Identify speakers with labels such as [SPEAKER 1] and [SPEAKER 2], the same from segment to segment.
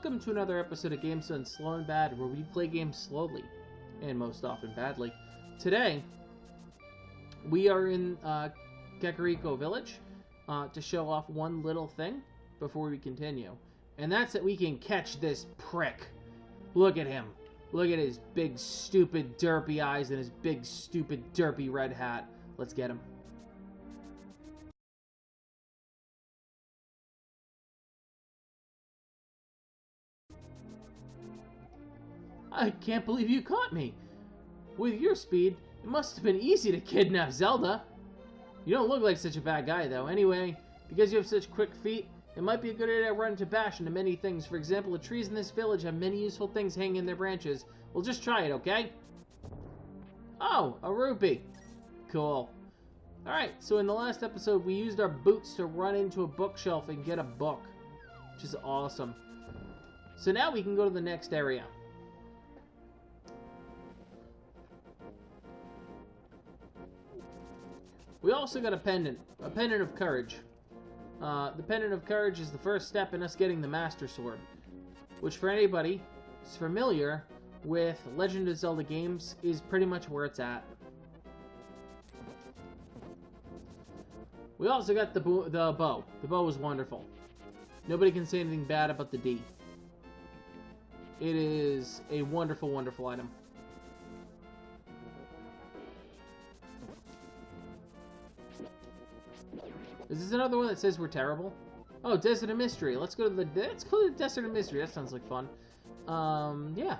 [SPEAKER 1] Welcome to another episode of Games Done Slow and Bad, where we play games slowly, and most often badly. Today, we are in Kakariko Village to show off one little thing before we continue. And that's that we can catch this prick. Look at him. Look at his big, stupid, derpy eyes and his big, stupid, derpy red hat. Let's get him. I can't believe you caught me. With your speed, it must have been easy to kidnap Zelda. You don't look like such a bad guy, though. Anyway, because you have such quick feet, it might be a good idea to run into bash into many things. For example, the trees in this village have many useful things hanging in their branches. We'll just try it, okay? Oh, a rupee. Cool. Alright, so in the last episode, we used our boots to run into a bookshelf and get a book, which is awesome. So now we can go to the next area. We also got a pendant of courage. The pendant of courage is the first step in us getting the Master Sword, which for anybody who's familiar with Legend of Zelda games is pretty much where it's at. We also got the bow. The bow was wonderful. Nobody can say anything bad about the D. It is a wonderful, wonderful item. Is this another one that says we're terrible? Oh, Desert of Mystery. Let's go to the Desert of Mystery. That sounds like fun. Yeah.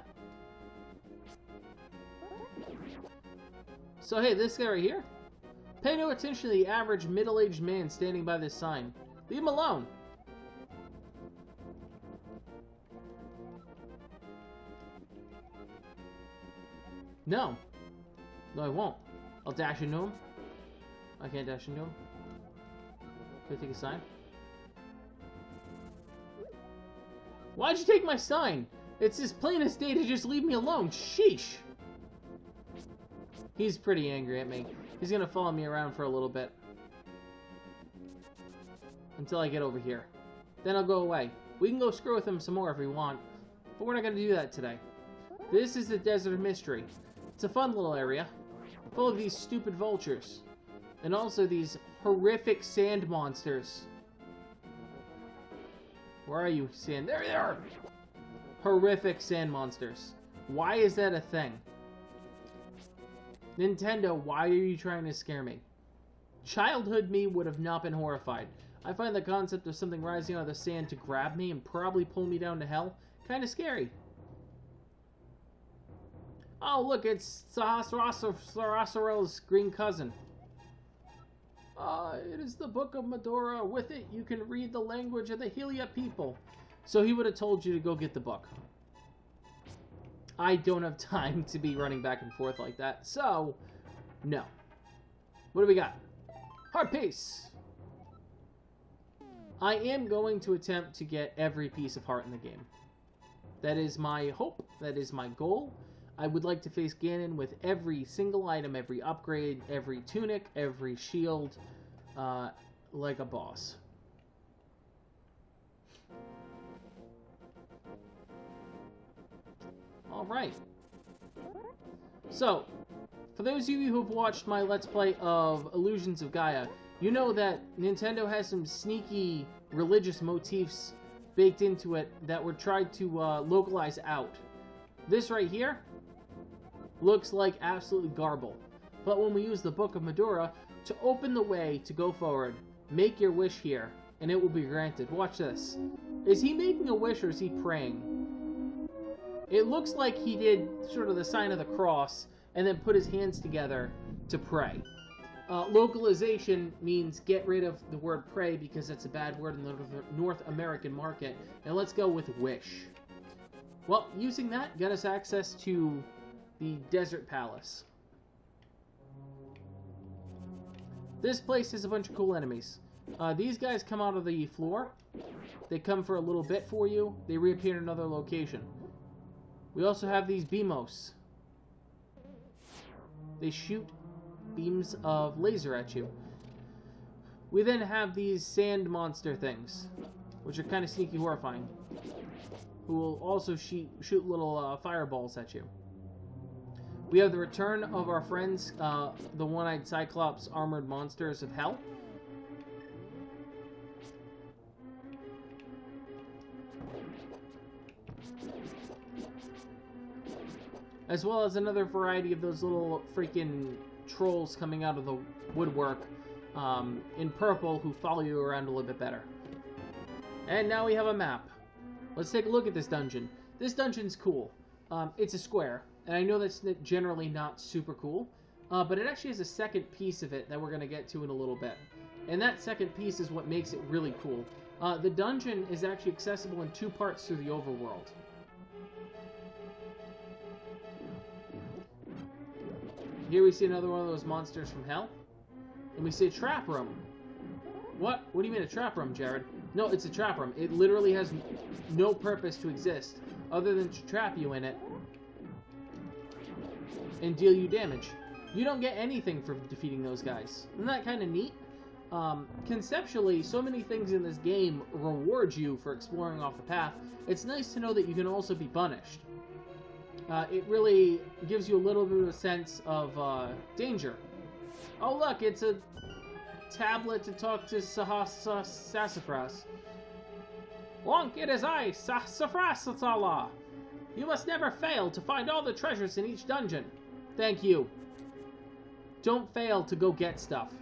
[SPEAKER 1] So hey, this guy right here. Pay no attention to the average middle-aged man standing by this sign. Leave him alone. No. No, I won't. I'll dash into him. I can't dash into him. Can I take a sign? Why'd you take my sign? It's as plain as day to just leave me alone. Sheesh. He's pretty angry at me. He's gonna follow me around for a little bit. Until I get over here. Then I'll go away. We can go screw with him some more if we want. But we're not gonna do that today. This is the Desert of Mystery. It's a fun little area. Full of these stupid vultures. And also these horrific sand monsters. Where are you, sand? There they are! Horrific sand monsters. Why is that a thing? Nintendo, why are you trying to scare me? Childhood me would have not been horrified. I find the concept of something rising out of the sand to grab me and probably pull me down to hell kind of scary. Oh, look, it's Sahasra's green cousin. It is the Book of Medora. With it, you can read the language of the Hylia people. So he would have told you to go get the book. I don't have time to be running back and forth like that, so no. What do we got? Heart piece. I am going to attempt to get every piece of heart in the game. That is my hope. That is my goal. I would like to face Ganon with every single item, every upgrade, every tunic, every shield, like a boss. Alright. So, for those of you who have watched my Let's Play of Illusions of Gaia, you know that Nintendo has some sneaky religious motifs baked into it that were tried to localize out. This right here looks like absolutely garble. But when we use the Book of Medora to open the way to go forward, make your wish here, and it will be granted. Watch this. Is he making a wish or is he praying? It looks like he did sort of the sign of the cross and then put his hands together to pray. Localization means get rid of the word pray because it's a bad word in the North American market. And let's go with wish. Well, using that got us access to the Desert Palace. This place has a bunch of cool enemies. These guys come out of the floor. They come for a little bit for you. They reappear in another location. We also have these Beamos. They shoot beams of laser at you. We then have these sand monster things, which are kind of sneaky horrifying. who will also shoot little fireballs at you. We have the return of our friends, the one-eyed Cyclops armored monsters of hell. As well as another variety of those little freaking trolls coming out of the woodwork in purple who follow you around a little bit better. And now we have a map. Let's take a look at this dungeon. This dungeon's cool. It's a square, and I know that's generally not super cool, but it actually has a second piece of it that we're going to get to in a little bit. And that second piece is what makes it really cool. The dungeon is actually accessible in two parts through the overworld. Here we see another one of those monsters from hell. And we see a trap room. What? What do you mean a trap room, Jared? No, it's a trap room. It literally has no purpose to exist other than to trap you in it and deal you damage. You don't get anything for defeating those guys. Isn't that kind of neat? Conceptually, so many things in this game reward you for exploring off the path. It's nice to know that you can also be punished. It really gives you a little bit of a sense of danger. Oh look, it's a tablet to talk to Sassafras. Wonk, it is I, Sassafras. You must never fail to find all the treasures in each dungeon. Thank you. Don't fail to go get stuff.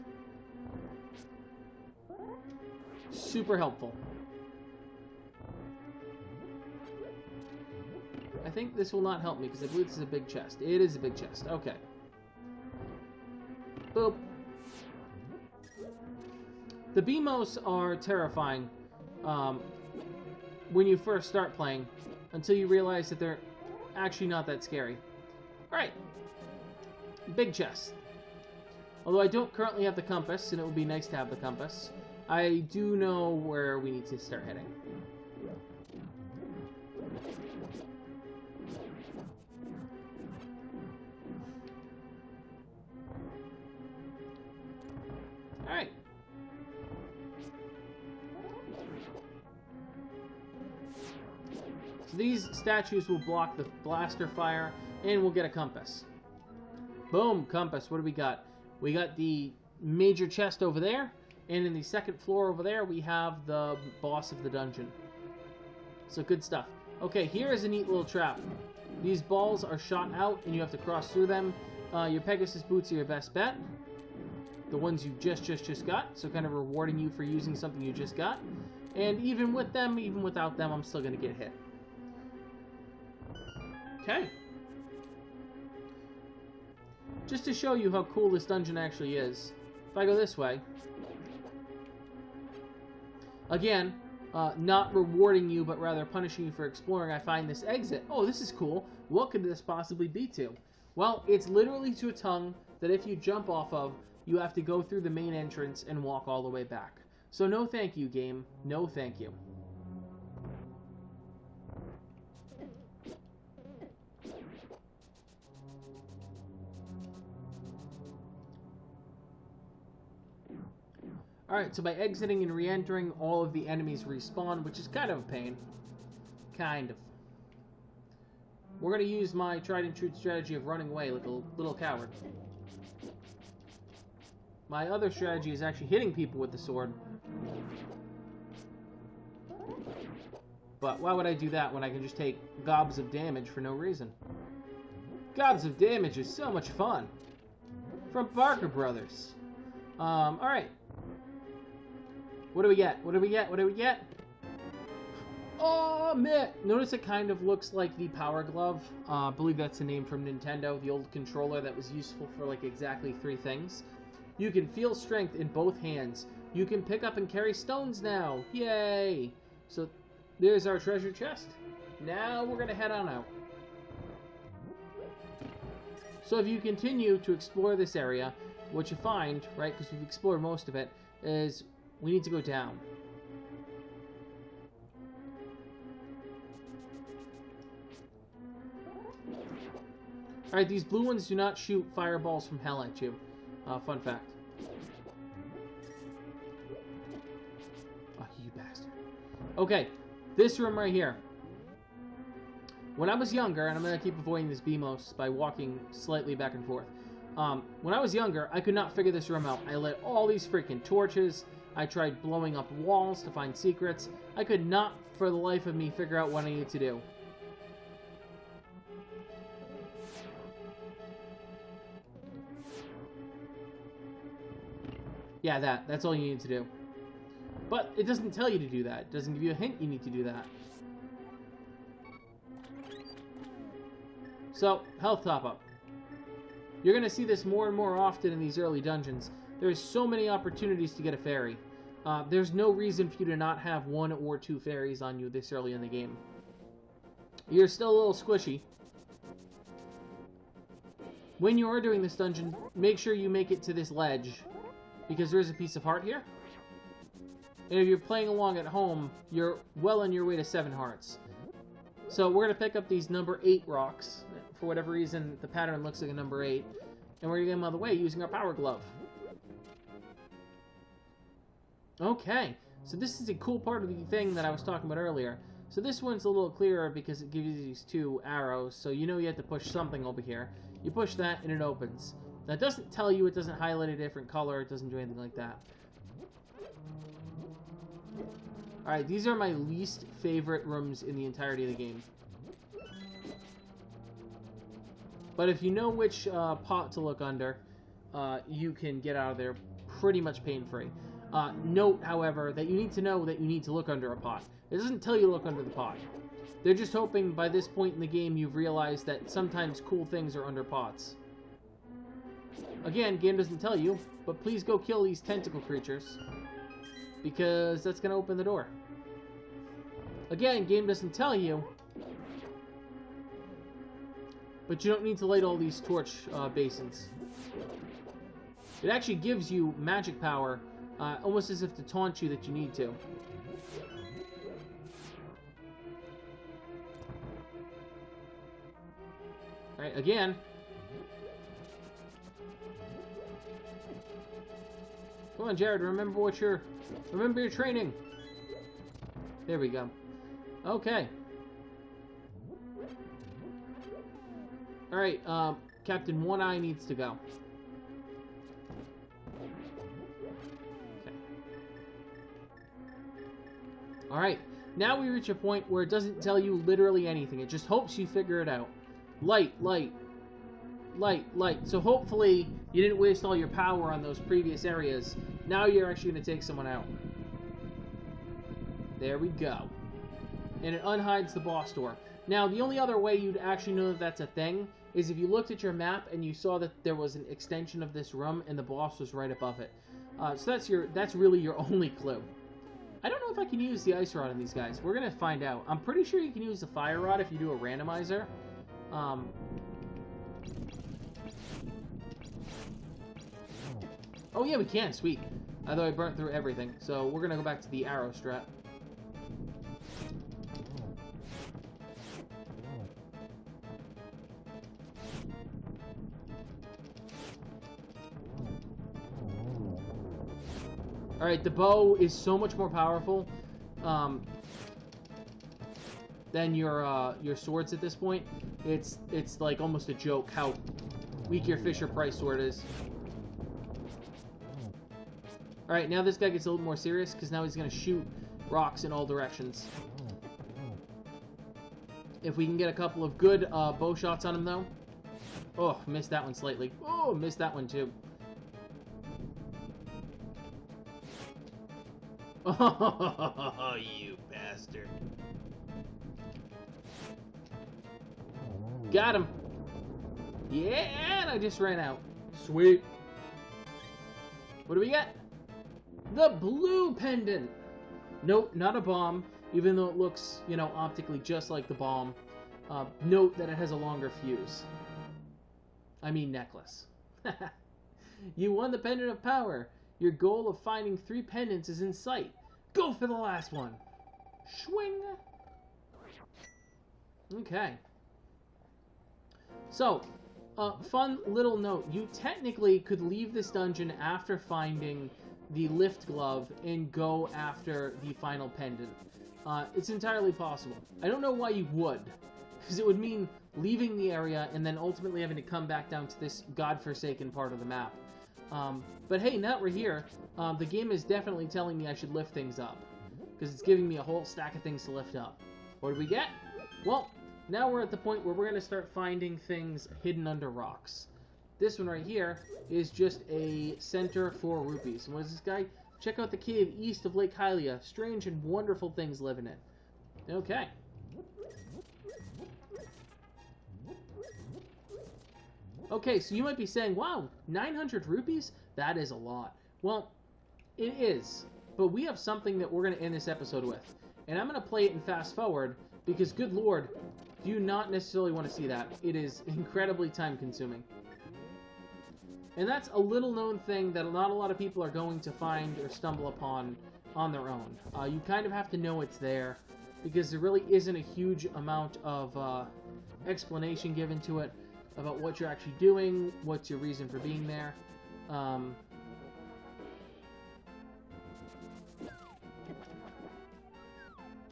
[SPEAKER 1] Super helpful. I think this will not help me because I believe this is a big chest. It is a big chest. Okay. Boop. The BMOs are terrifying when you first start playing until you realize that they're actually not that scary. Alright. Big chest. Although I don't currently have the compass, and it would be nice to have the compass, I do know where we need to start heading. Alright. So these statues will block the blaster fire, and we'll get a compass. Boom, compass. What do we got? We got the major chest over there, and in the second floor over there, we have the boss of the dungeon. So good stuff. Okay, here is a neat little trap. These balls are shot out, and you have to cross through them. Your Pegasus boots are your best bet. The ones you just got, so kind of rewarding you for using something you just got. And even with them, even without them, I'm still going to get hit. Okay. Just to show you how cool this dungeon actually is, if I go this way, again, not rewarding you, but rather punishing you for exploring, I find this exit. Oh, this is cool. What could this possibly be to? Well, it's literally to a tongue that if you jump off of, you have to go through the main entrance and walk all the way back. So no thank you, game. No thank you. Alright, so by exiting and re-entering, all of the enemies respawn, which is kind of a pain. Kind of. We're going to use my tried and true strategy of running away like a little coward. My other strategy is actually hitting people with the sword. But why would I do that when I can just take gobs of damage for no reason? Gobs of damage is so much fun. From Barker Brothers. Alright. What do we get? What do we get? What do we get? Oh, mitt! Notice it kind of looks like the Power Glove. I believe that's the name from Nintendo, the old controller that was useful for like exactly 3 things. You can feel strength in both hands. You can pick up and carry stones now. Yay! So there's our treasure chest. Now we're going to head on out. So if you continue to explore this area, what you find, right, because we've explored most of it, is we need to go down. Alright, these blue ones do not shoot fireballs from hell at you. Fun fact. Oh, you bastard. Okay, this room right here. When I was younger, and I'm going to keep avoiding this BMOS by walking slightly back and forth. When I was younger, I could not figure this room out. I lit all these freaking torches. I tried blowing up walls to find secrets. I could not, for the life of me, figure out what I needed to do. Yeah, that's all you need to do. But it doesn't tell you to do that. It doesn't give you a hint you need to do that. So, health top-up. You're going to see this more and more often in these early dungeons. There's so many opportunities to get a fairy. There's no reason for you to not have 1 or 2 fairies on you this early in the game. You're still a little squishy. When you are doing this dungeon, make sure you make it to this ledge, because there is a piece of heart here. And if you're playing along at home, you're well on your way to 7 hearts. So we're going to pick up these number 8 rocks. For whatever reason, the pattern looks like a number 8. And we're going to get them out of the way using our power glove. Okay, so this is a cool part of the thing that I was talking about earlier. So this one's a little clearer because it gives you these 2 arrows, so you know you have to push something over here. You push that and it opens. That doesn't tell you, it doesn't highlight a different color, it doesn't do anything like that. Alright, these are my least favorite rooms in the entirety of the game. But if you know which pot to look under, you can get out of there pretty much pain-free. Note, however, that you need to know that you need to look under a pot. It doesn't tell you to look under the pot. They're just hoping by this point in the game you've realized that sometimes cool things are under pots. Again, game doesn't tell you, but please go kill these tentacle creatures, because that's going to open the door. Again, game doesn't tell you, but you don't need to light all these torch basins. It actually gives you magic power, almost as if to taunt you that you need to. Alright, again. Come on, Jared, remember your training. There we go. Okay. Alright, Captain One Eye needs to go. Okay. Alright, now we reach a point where it doesn't tell you literally anything. It just hopes you figure it out. Light, light, light, light. So hopefully you didn't waste all your power on those previous areas. Now you're actually going to take someone out. There we go. And it unhides the boss door. Now, the only other way you'd actually know that that's a thing is if you looked at your map and you saw that there was an extension of this room and the boss was right above it. So that's really your only clue. I don't know if I can use the ice rod on these guys. We're going to find out. I'm pretty sure you can use the fire rod if you do a randomizer. Oh yeah, we can. Sweet. Although I burnt through everything. So we're going to go back to the arrow strat. Alright, the bow is so much more powerful than your swords at this point. It's like almost a joke how weak your Fisher-Price sword is. Alright, now this guy gets a little more serious because now he's going to shoot rocks in all directions. If we can get a couple of good bow shots on him, though. Oh, missed that one slightly. Oh, missed that one, too. Oh, you bastard. Got him. Yeah, and I just ran out. Sweet. What do we get? The blue pendant. Nope, not a bomb, even though it looks, you know, optically just like the bomb. Note that it has a longer fuse. I mean necklace. You won the Pendant of Power. Your goal of finding 3 pendants is in sight. Go for the last one. Swing. Okay. So, fun little note. You technically could leave this dungeon after finding the lift glove and go after the final pendant. It's entirely possible. I don't know why you would. because it would mean leaving the area and then ultimately having to come back down to this godforsaken part of the map. But hey, now that we're here, the game is definitely telling me I should lift things up, because it's giving me a whole stack of things to lift up. What did we get? Well, now we're at the point where we're going to start finding things hidden under rocks. This one right here is just a center for rupees. And what is this guy? Check out the cave east of Lake Hylia. Strange and wonderful things live in it. Okay. Okay, so you might be saying, wow, 900 rupees? That is a lot. Well, it is. But we have something that we're going to end this episode with. And I'm going to play it in fast forward, because good lord, do you not necessarily want to see that. It is incredibly time consuming. And that's a little known thing that not a lot of people are going to find or stumble upon on their own. You kind of have to know it's there, because there really isn't a huge amount of explanation given to it about what you're actually doing, what's your reason for being there.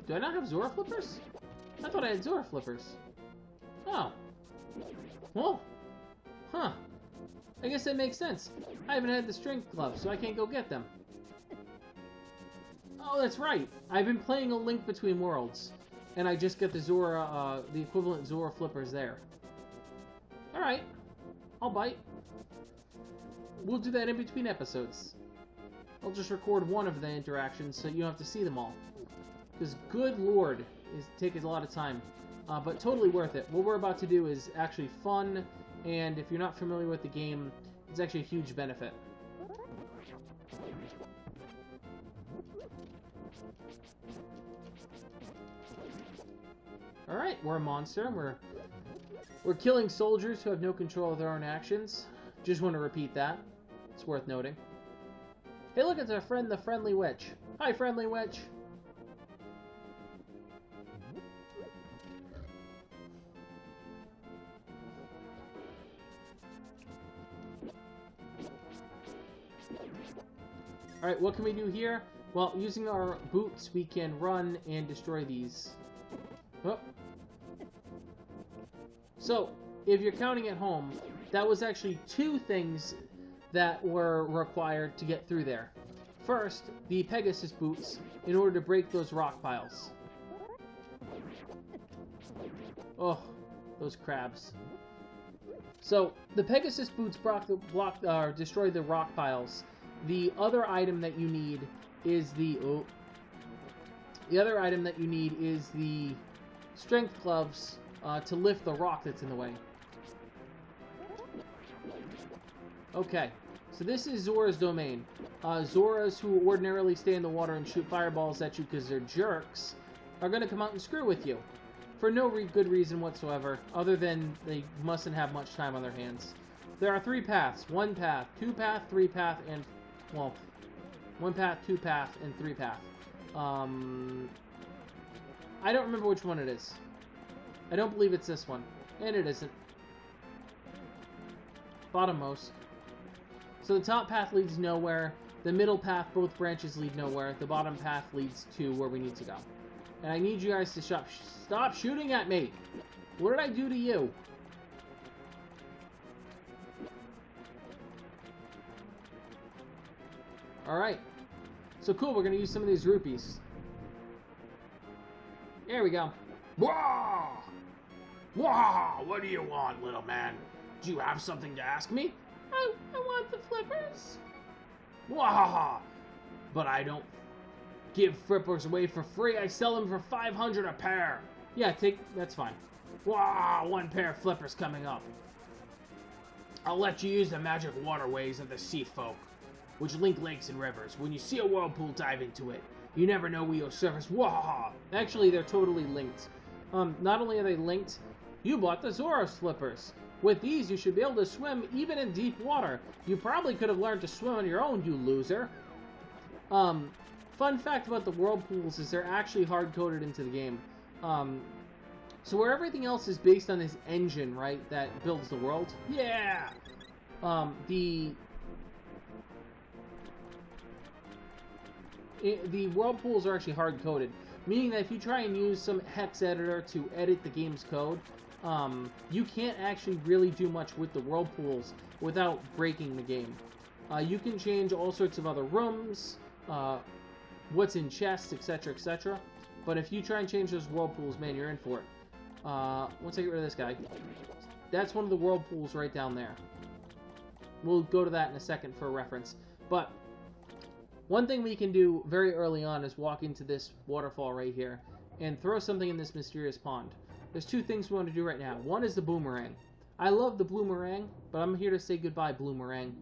[SPEAKER 1] Do I not have Zora flippers? I thought I had Zora flippers. Oh. Well. Huh. I guess that makes sense. I haven't had the strength gloves, so I can't go get them. Oh, that's right. I've been playing A Link Between Worlds, and I just get the Zora, the equivalent Zora flippers there. Alright. I'll bite. We'll do that in between episodes. I'll just record one of the interactions so you don't have to see them all. Because, good lord, it takes a lot of time. But totally worth it. What we're about to do is actually fun, and if you're not familiar with the game, it's actually a huge benefit. Alright, we're a monster, and we're killing soldiers who have no control of their own actions. Just want to repeat that. It's worth noting. Hey, look, it's our friend, the Friendly Witch. Hi, Friendly Witch. Alright, what can we do here? Well, using our boots, we can run and destroy these. Oh. So, if you're counting at home, that was actually 2 things that were required to get through there. First, the Pegasus boots, in order to break those rock piles. Oh, those crabs. So, the Pegasus boots destroy the rock piles. The other item that you need is the strength gloves to lift the rock that's in the way. Okay, so this is Zora's domain. Zoras who ordinarily stay in the water and shoot fireballs at you because they're jerks are going to come out and screw with you. For no good reason whatsoever, other than they mustn't have much time on their hands. There are 3 paths. 1 path, 2 path, 3 path, and... well, 1 path, 2 path, and 3 path. I don't remember which one it is. I don't believe it's this one. And it isn't. Bottommost. So the top path leads nowhere. The middle path, both branches lead nowhere. The bottom path leads to where we need to go. And I need you guys to stop shooting at me! What did I do to you? Alright. So cool, we're going to use some of these rupees. There we go.
[SPEAKER 2] Wah! Wah! What do you want, little man? Do you have something to ask me?
[SPEAKER 1] I want the flippers.
[SPEAKER 2] Wah! But I don't give flippers away for free. I sell them for 500 a pair.
[SPEAKER 1] Yeah, that's fine.
[SPEAKER 2] Wah! 1 pair of flippers coming up. I'll let you use the magic waterways of the sea folk, which link lakes and rivers. When you see a whirlpool, dive into it. You never know where you'll surface. Wah!
[SPEAKER 1] Actually, they're totally linked. Not only are they linked, you bought the Zora slippers. With these, you should be able to swim even in deep water. You probably could have learned to swim on your own, you loser. Fun fact about the whirlpools is they're actually hard-coded into the game. So where everything else is based on this engine, right, that builds the world?
[SPEAKER 2] Yeah!
[SPEAKER 1] The whirlpools are actually hard-coded. Meaning that if you try and use some hex editor to edit the game's code, you can't actually really do much with the whirlpools without breaking the game. You can change all sorts of other rooms, what's in chests, etc., etc. But if you try and change those whirlpools, man, you're in for it. Once I get rid of this guy, that's one of the whirlpools right down there. We'll go to that in a second for a reference. But one thing we can do very early on is walk into this waterfall right here and throw something in this mysterious pond. There's two things we want to do right now. One is the boomerang. I love the Boomerang, but I'm here to say goodbye, Boomerang.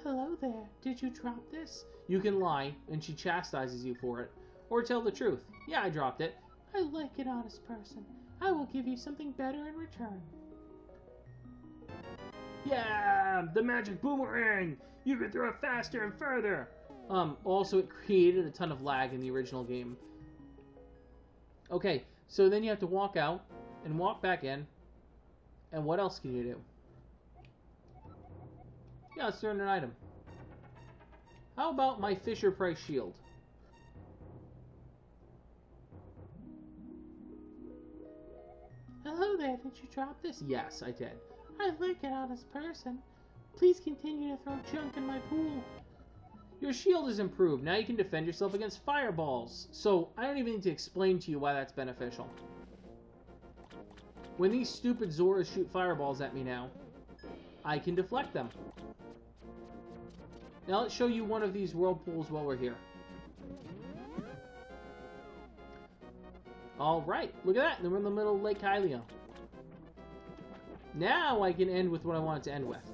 [SPEAKER 1] Hello there. Did you drop this? You can lie, and she chastises you for it. Or tell the truth. Yeah, I dropped it. I like an honest person. I will give you something better in return.
[SPEAKER 2] Yeah, the magic boomerang! You can throw it faster and further!
[SPEAKER 1] Also, it created a ton of lag in the original game. Okay, so then you have to walk out and walk back in. And what else can you do? Yeah, let's throw in an item. How about my Fisher Price shield? Hello there, did you drop this? Yes, I did. I like an honest person. Please continue to throw junk in my pool. Your shield is improved. Now you can defend yourself against fireballs. So, I don't even need to explain to you why that's beneficial. When these stupid Zoras shoot fireballs at me now, I can deflect them. Now let's show you one of these whirlpools while we're here. Alright, look at that. We're in the middle of Lake Hylia. Now I can end with what I wanted to end with.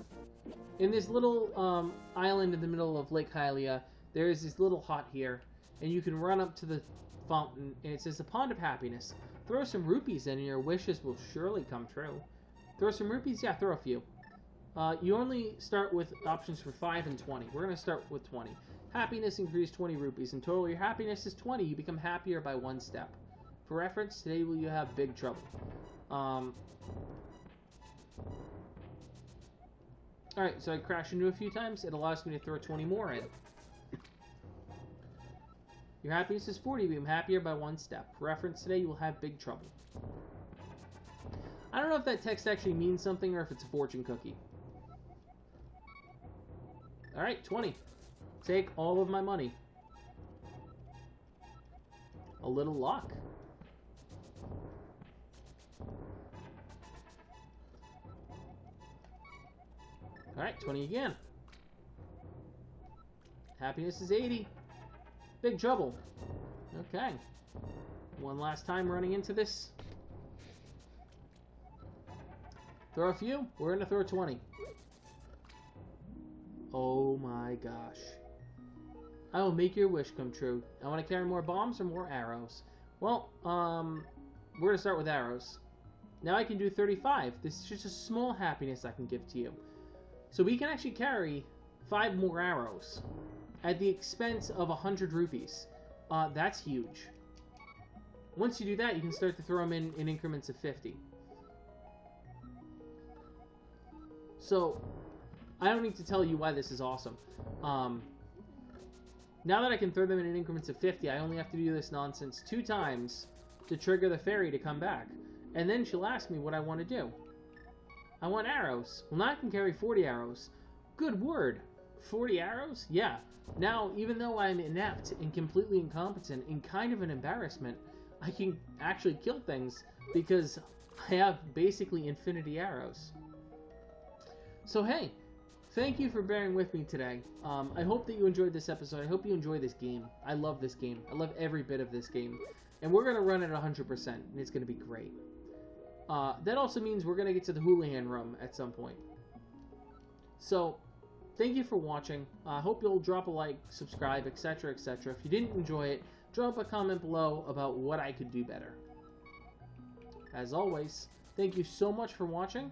[SPEAKER 1] In this little island in the middle of Lake Hylia, there is this little hut here, and you can run up to the fountain, and it says the Pond of Happiness. Throw some rupees in and your wishes will surely come true. Throw some rupees? Yeah, throw a few. You only start with options for 5 and 20. We're going to start with 20. Happiness increased 20 rupees. In total, your happiness is 20. You become happier by 1 step. For reference, today will you have big trouble. Alright, so I crashed into a few times. It allows me to throw 20 more in. Your happiness is 40. You become happier by 1 step. For reference, today you will have big trouble. I don't know if that text actually means something or if it's a fortune cookie. Alright, 20. Take all of my money. A little luck. Alright, 20 again. Happiness is 80. Big trouble. Okay. One last time running into this. Throw a few. We're going to throw 20. Oh my gosh. I will make your wish come true. I want to carry more bombs or more arrows. Well, we're going to start with arrows. Now I can do 35. This is just a small happiness I can give to you. So we can actually carry 5 more arrows at the expense of 100 rupees. That's huge. Once you do that, you can start to throw them in increments of 50. So, I don't need to tell you why this is awesome. Now that I can throw them in increments of 50, I only have to do this nonsense 2 times to trigger the fairy to come back. And then she'll ask me what I want to do. I want arrows. Well, now I can carry 40 arrows. Good word. 40 arrows? Yeah. Now, even though I'm inept and completely incompetent and kind of an embarrassment, I can actually kill things because I have basically infinity arrows. So hey, thank you for bearing with me today. I hope that you enjoyed this episode. I hope you enjoy this game. I love this game. I love every bit of this game. And we're going to run it 100%, and it's going to be great. That also means we're going to get to the Houlihan room at some point. So, thank you for watching. I hope you'll drop a like, subscribe, etc., etc. If you didn't enjoy it, drop a comment below about what I could do better. As always, thank you so much for watching,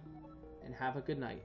[SPEAKER 1] and have a good night.